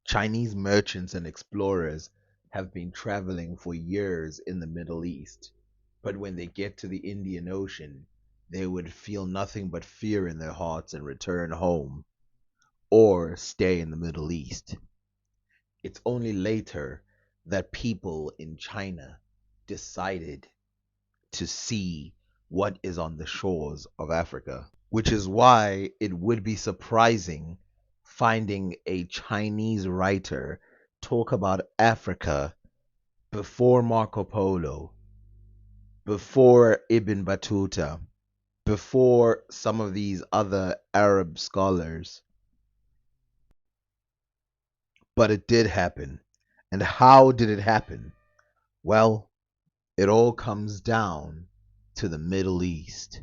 Chinese merchants and explorers have been traveling for years in the Middle East, but when they get to the Indian Ocean, they would feel nothing but fear in their hearts and return home or stay in the Middle East. It's only later that people in China decided to see what is on the shores of Africa, which is why it would be surprising finding a Chinese writer talk about Africa before Marco Polo, before Ibn Battuta, before some of these other Arab scholars. But it did happen. And how did it happen? Well, it all comes down to the Middle East.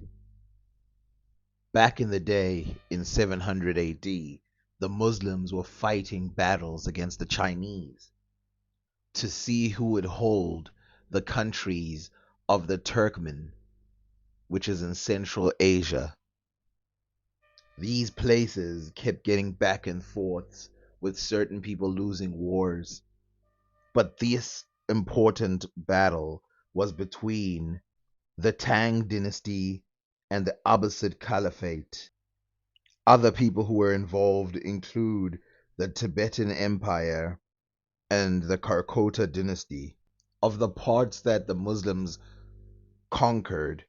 Back in the day, in 700 AD, the Muslims were fighting battles against the Chinese to see who would hold the countries of the Turkmen, which is in Central Asia. These places kept getting back and forths with certain people losing wars. But this important battle was between the Tang dynasty and the Abbasid Caliphate. Other people who were involved include the Tibetan Empire and the Karkota dynasty. Of the parts that the Muslims conquered,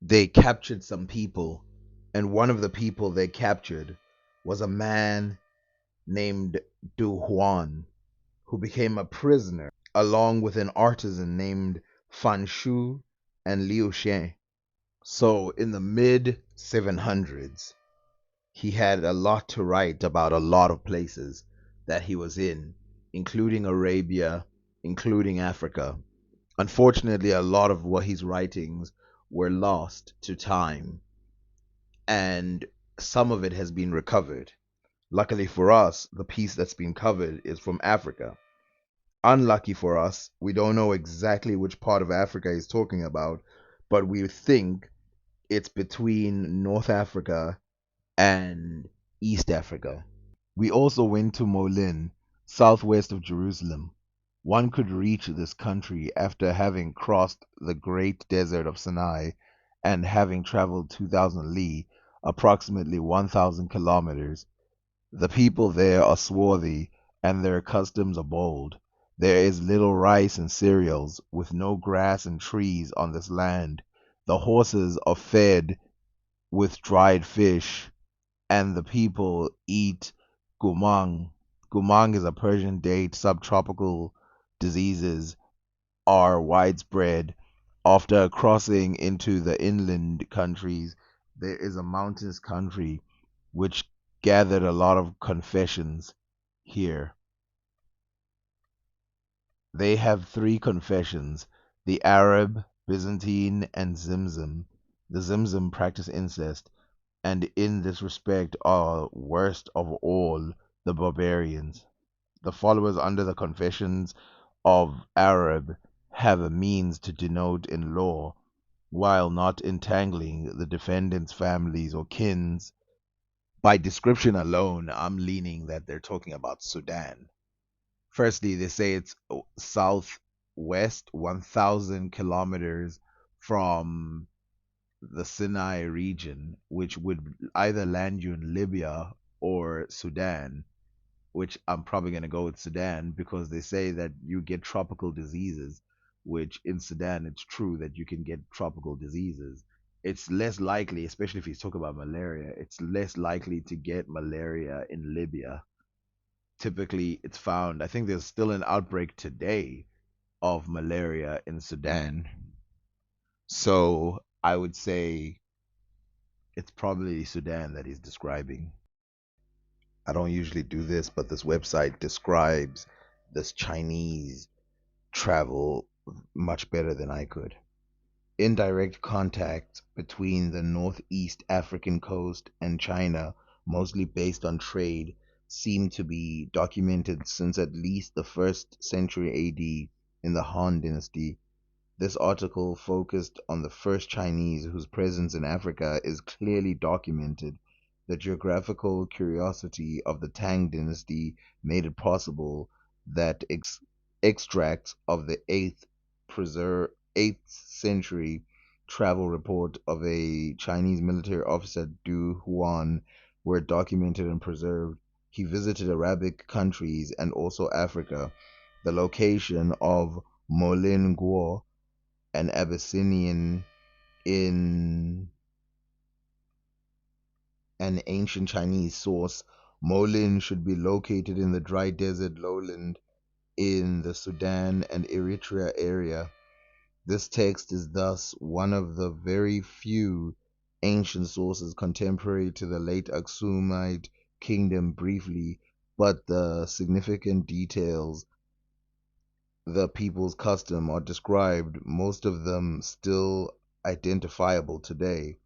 they captured some people, and one of the people they captured was a man named Duan, who became a prisoner along with an artisan named Fan Shu and Liu Xian. So in the mid 700s, he had a lot to write about a lot of places that he was in, including Arabia, including Africa. Unfortunately, a lot of what his writings were lost to time, and some of it has been recovered. Luckily for us, the piece that's been covered is from Africa. Unlucky for us, we don't know exactly which part of Africa he's talking about, but we think it's between North Africa and East Africa. We also went to Molin, southwest of Jerusalem. One could reach this country after having crossed the great desert of Sinai and having traveled 2,000 li, approximately 1,000 kilometers. The people there are swarthy and their customs are bold. There is little rice and cereals, with no grass and trees on this land. The horses are fed with dried fish, and the people eat gumang. Gumang is a Persian date. Subtropical diseases are widespread. After crossing into the inland countries, there is a mountainous country which gathered a lot of confessions here. They have three confessions: the Arab, Byzantine, and Zimzum. The Zimzum practice incest, and in this respect are worst of all the barbarians. The followers under the confessions of Arab have a means to denote in law, while not entangling the defendants' families or kins. By description alone, I'm leaning that they're talking about Sudan. Firstly, they say it's southwest, 1,000 kilometers from the Sinai region, which would either land you in Libya or Sudan, which I'm probably going to go with Sudan because they say that you get tropical diseases, which in Sudan, it's true that you can get tropical diseases. It's less likely, especially if you talk about malaria, it's less likely to get malaria in Libya. Typically, it's found, I think there's still an outbreak today of malaria in Sudan. So I would say it's probably Sudan that he's describing. I don't usually do this, but this website describes this Chinese travel much better than I could. Indirect contact between the northeast African coast and China, mostly based on trade, seem to be documented since at least the 1st century AD in the Han Dynasty. This article focused on the first Chinese whose presence in Africa is clearly documented The geographical curiosity of the Tang dynasty made it possible that extracts of the 8th century travel report of a Chinese military officer Duan were documented and preserved. He visited Arabic countries and also Africa. The location of Molin Guo, an Abyssinian in an ancient Chinese source, Molin should be located in the dry desert lowland in the Sudan and Eritrea area. This text is thus one of the very few ancient sources contemporary to the late Aksumite kingdom briefly, but the significant details the people's custom are described, most of them still identifiable today.